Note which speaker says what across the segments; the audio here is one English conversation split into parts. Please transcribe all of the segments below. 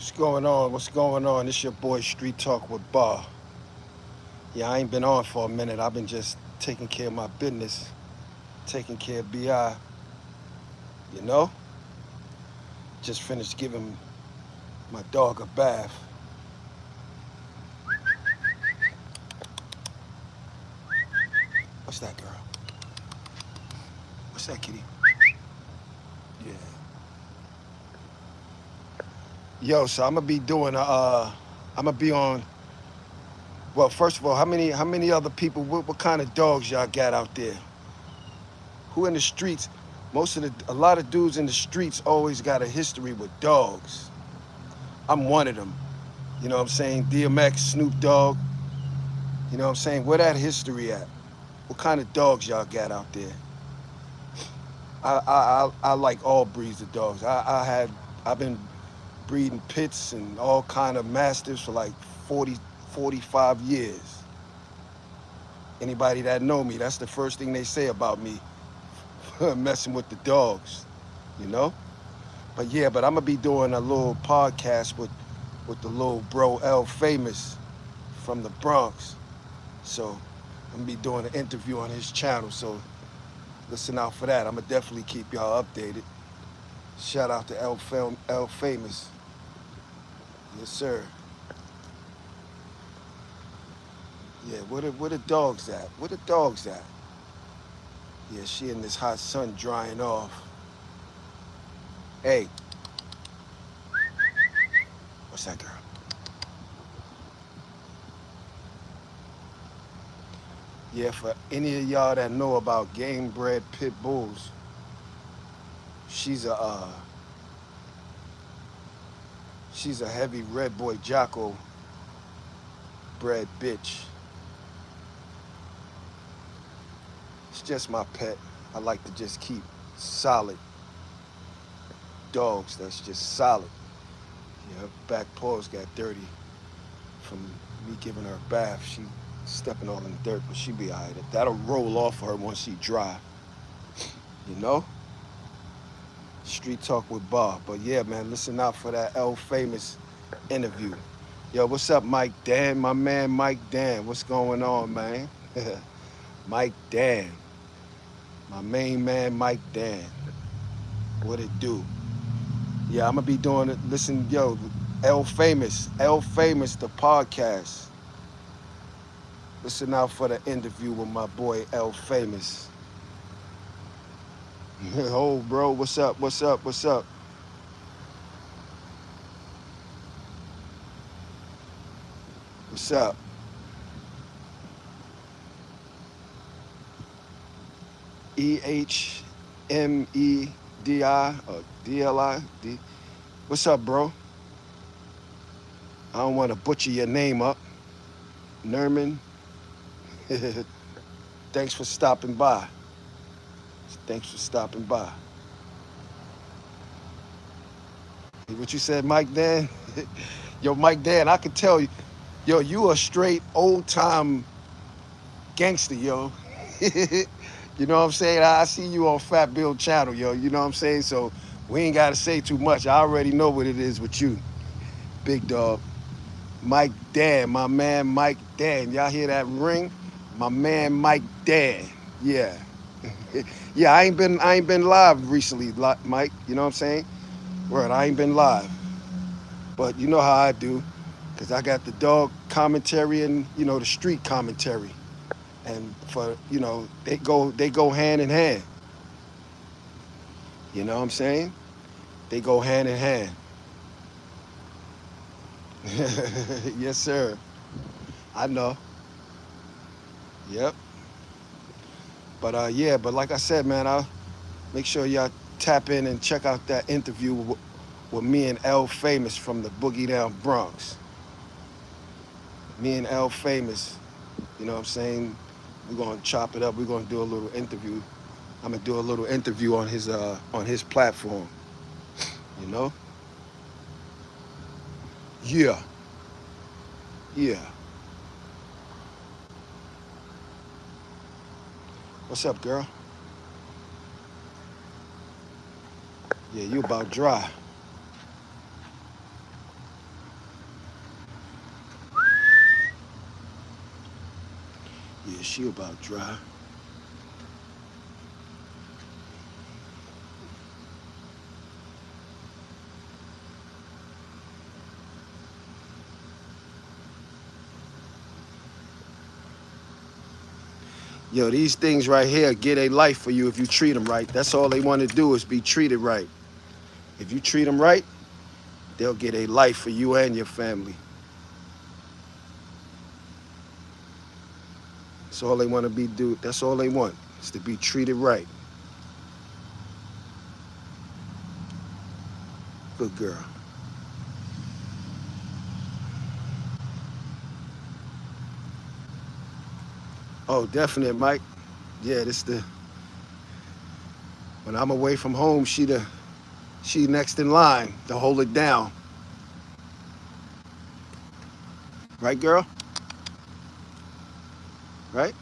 Speaker 1: What's going on? What's going on? It's your boy Street Talk with Bar. Yeah, I ain't been on for a minute. I've been just taking care of my business, taking care of BI. You know, just finished giving my dog a bath. What's that, girl? What's that, kitty? Yeah. Yo, so I'm gonna be doing I'm gonna be on. Well, first of all, how many other people? What kind of dogs y'all got out there? Who in the streets? A lot of dudes in the streets always got a history with dogs. I'm one of them. You know what I'm saying? DMX, Snoop Dogg. You know what I'm saying? Where that history at? What kind of dogs y'all got out there? I like all breeds of dogs. I've been breeding pits and all kind of mastiffs for like 40, 45 years. Anybody that know me, that's the first thing they say about me, messing with the dogs, you know? But yeah, but I'm gonna be doing a little podcast with the little bro L Famous from the Bronx. So I'm gonna be doing an interview on his channel. So listen out for that. I'm gonna definitely keep y'all updated. Shout out to L Famous. Yes, sir. Yeah, where the dogs at? Where the dogs at? Yeah, she in this hot sun drying off. Hey, what's that, girl? Yeah, for any of y'all that know about game bred pit bulls, she's a she's a heavy red boy jocko bred bitch. It's just my pet. I like to just keep solid dogs that's just solid. Yeah, her back paws got dirty from me giving her a bath. She stepping all in the dirt, but she be all right. That'll roll off her once she dry, you know? Street Talk with Bob. But yeah, man, listen out for that L Famous interview. Yo, what's up, Mike Dan? My man, Mike Dan. What's going on, man? Mike Dan. My main man, Mike Dan. What it do? Yeah, I'm gonna be doing it. Listen, yo, L Famous, the podcast. Listen out for the interview with my boy L Famous. Oh, bro, what's up? What's up? What's up? What's up? EHMEDI or DLI? What's up, bro? I don't want to butcher your name up. Nerman. Thanks for stopping by. Thanks for stopping by. What you said, Mike Dan? Yo, Mike Dan, I can tell you, yo, you a straight old time gangster, yo. You know what I'm saying? I see you on Fat Bill channel, yo. You know what I'm saying? So we ain't gotta say too much. I already know what it is with you, big dog. Mike Dan, my man Mike Dan. Y'all hear that ring? My man Mike Dan. Yeah. Yeah, I ain't been live recently, Mike. You know what I'm saying? Word, I ain't been live. But you know how I do. Cause I got the dog commentary and, the street commentary. And for, they go hand in hand. You know what I'm saying? They go hand in hand. Yes, sir. I know. Yep. But yeah, but like I said, man, I'll make sure y'all tap in and check out that interview with me and L Famous from the Boogie Down Bronx. Me and L Famous, you know what I'm saying? We're gonna chop it up. We're gonna do a little interview. I'm gonna do a little interview on his platform. You know? Yeah, yeah. What's up, girl? Yeah, you about dry. she about dry. Yo, these things right here get a life for you if you treat them right. That's all they want to do is be treated right. If you treat them right, they'll get a life for you and your family. That's all they want to be do. That's all they want is to be treated right. Good girl. Oh, definite, Mike. Yeah, this the when I'm away from home, she next in line to hold it down. Right, girl? Right?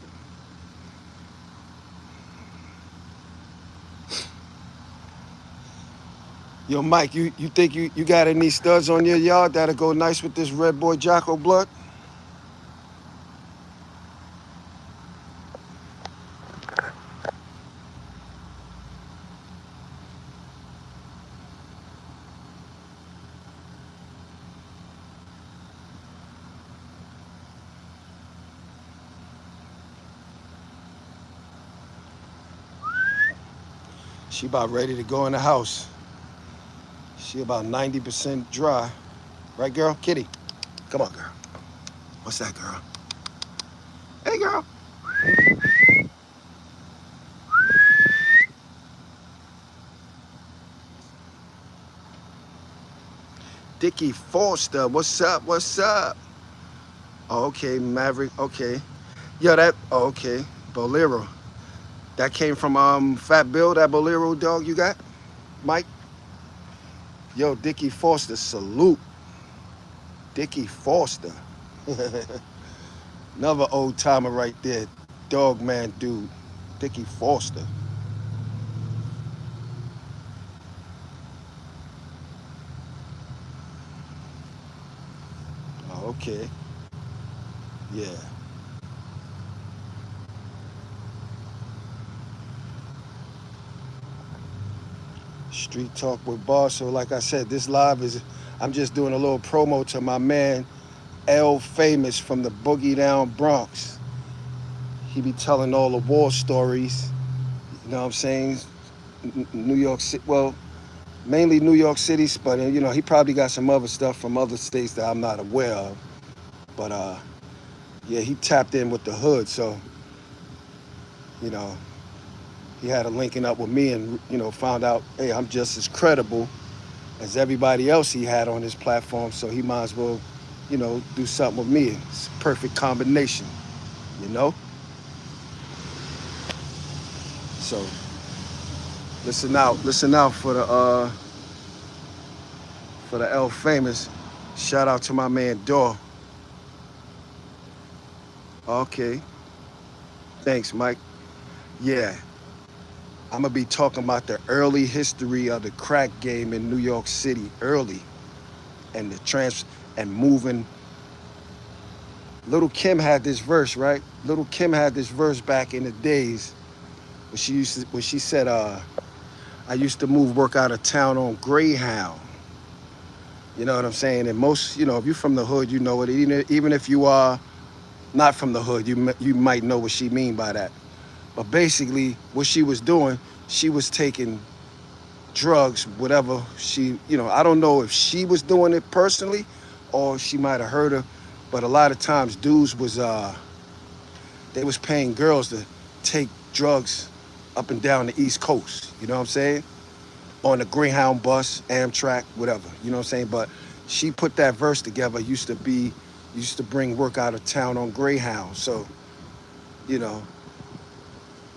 Speaker 1: Yo, Mike, you think you got any studs on your yard that'll go nice with this Red Boy Jocko blood? She about ready to go in the house. She about 90% dry. Right, girl? Kitty. Come on, girl. What's that, girl? Hey, girl. Dickie Foster. What's up? What's up? Oh, okay, Maverick. Okay. Yo, that. Oh, okay. Bolero. That came from Fat Bill, that Bolero dog you got? Mike? Yo, Dickie Foster. Salute. Dickie Foster. Another old timer right there. Dog man dude. Dickie Foster. Oh, okay. Yeah. Street Talk with Boss. So like I said, this live is I'm just doing a little promo to my man L Famous from the Boogie Down Bronx. He be telling all the war stories. You know what I'm saying? New York City. Well, mainly New York City, but he probably got some other stuff from other states that I'm not aware of. But yeah, he tapped in with the hood, so you know he had a linking up with me, and found out, hey, I'm just as credible as everybody else he had on his platform, so he might as well, do something with me. It's a perfect combination, you know. So listen out for the L Famous. Shout out to my man Dor. Okay, thanks, Mike. Yeah, I'm gonna be talking about the early history of the crack game in New York City, early, and the and moving. Little Kim had this verse, right? Little Kim had this verse back in the days when she said, "I used to move work out of town on Greyhound." You know what I'm saying? And most, if you're from the hood, you know it. Even if you are not from the hood, you might know what she mean by that. But basically, what she was doing, she was taking drugs, whatever I don't know if she was doing it personally or she might have heard her, but a lot of times dudes they was paying girls to take drugs up and down the East Coast, you know what I'm saying? On the Greyhound bus, Amtrak, whatever, you know what I'm saying? But she put that verse together, used to bring work out of town on Greyhound. So, you know,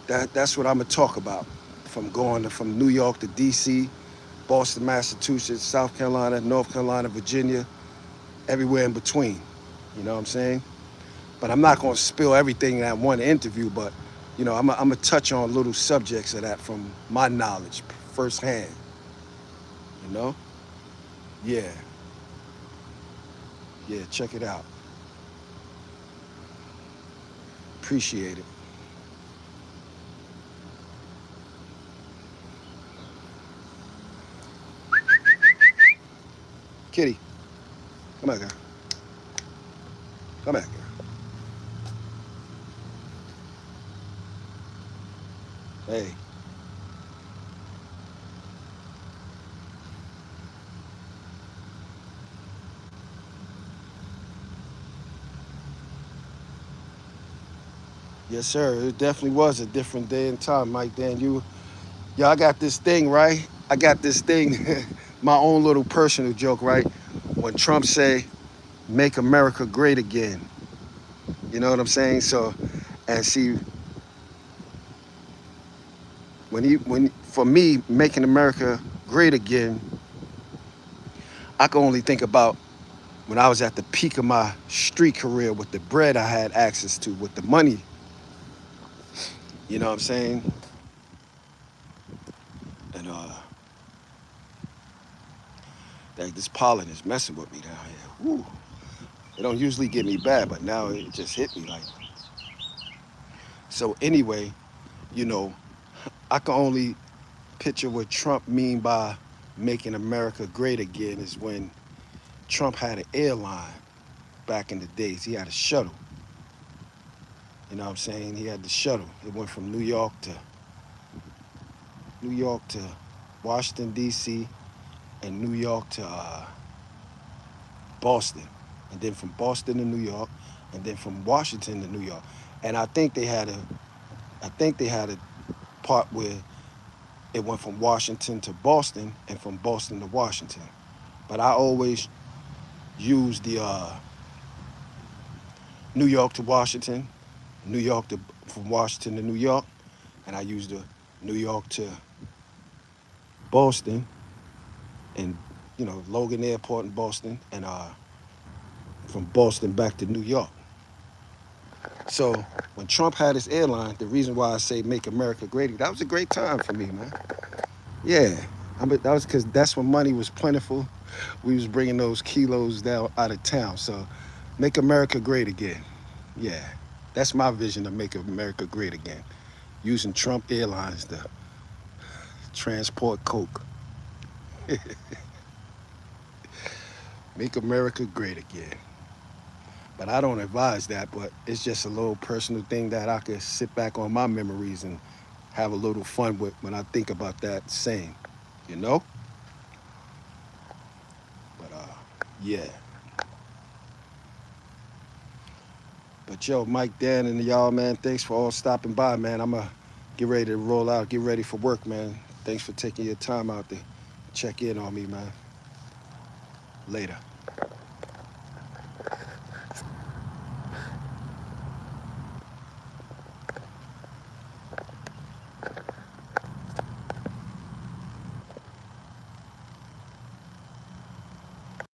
Speaker 1: that's what I'm gonna talk about. From New York to DC, Boston, Massachusetts, South Carolina, North Carolina, Virginia, everywhere in between. You know what I'm saying? But I'm not going to spill everything in that one interview, but, I'm going to touch on little subjects of that from my knowledge firsthand. You know? Yeah. Yeah, check it out. Appreciate it. Kitty, come on, girl. Come back, girl. Hey. Yes, sir. It definitely was a different day and time, Mike Dan. Yeah, I got this thing, right? I got this thing, my own little personal joke, right? When Trump say, make America great again. You know what I'm saying? So, and see, for me, making America great again, I can only think about when I was at the peak of my street career with the bread I had access to, with the money. You know what I'm saying? And this pollen is messing with me down here. Woo. It don't usually get me bad, but now it just hit me like. So anyway, you know, I can only picture what Trump mean by making America great again is when Trump had an airline back in the days. He had a shuttle. You know what I'm saying? He had the shuttle. It went from New York to Washington D.C. and New York to Boston, and then from Boston to New York, and then from Washington to New York. And I think they had a part where it went from Washington to Boston and from Boston to Washington. But I always use the New York to Washington, New York to from Washington to New York, and I use the New York to Boston, and Logan Airport in Boston, and from Boston back to New York. So when Trump had his airline, the reason why I say make America great, that was a great time for me, man. Yeah, that was because that's when money was plentiful. We was bringing those kilos down out of town. So make America great again. Yeah, that's my vision of make America great again. Using Trump Airlines to transport coke. Make America great again. But I don't advise that, but it's just a little personal thing that I could sit back on my memories and have a little fun with when I think about that saying, you know? But yeah. But yo, Mike, Dan, and y'all, man, thanks for all stopping by, man. I'm gonna get ready to roll out, get ready for work, man. Thanks for taking your time out to check in on me, man. Later.